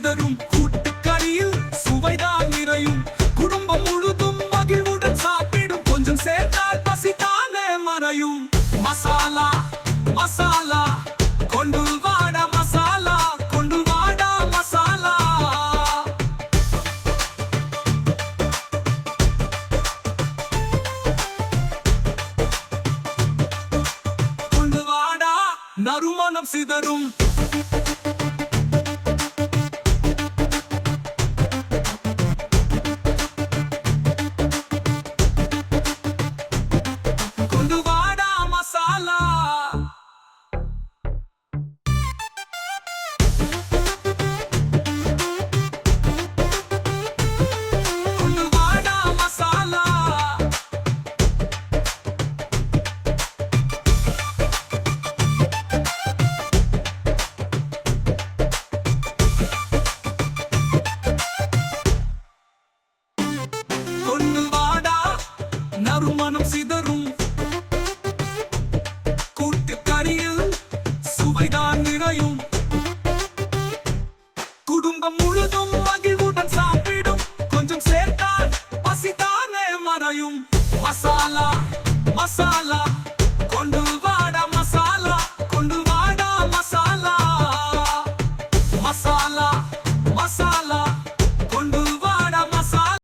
சிதறும் கூட்டுக்கறியில் சுவைதான் நிறையும். குடும்பம் முழுதும் மகிழ்வுடன் சாப்பிடும். கொஞ்சம் சேர்த்தால் பசி தானே மறையும். மசாலா மசாலா கொண்டு வாடா மசாலா, கொண்டு வாடா மசாலா. கொண்டு வாடா நறுமணம் சிதறும். கொண்டு வாடா மசாலா. கொண்டு வாடா மசாலா. கொண்டு வாடா நறுமணம் சிதறும். கூட்டுக்கறியில் சுவைதான் நிறையும். குடும்பம் முழுதும் மகிழ்வுடன் சாப்பிடும். கொஞ்சம் சேர்த்தால் பசிதானே மறையும். மசாலா மசாலா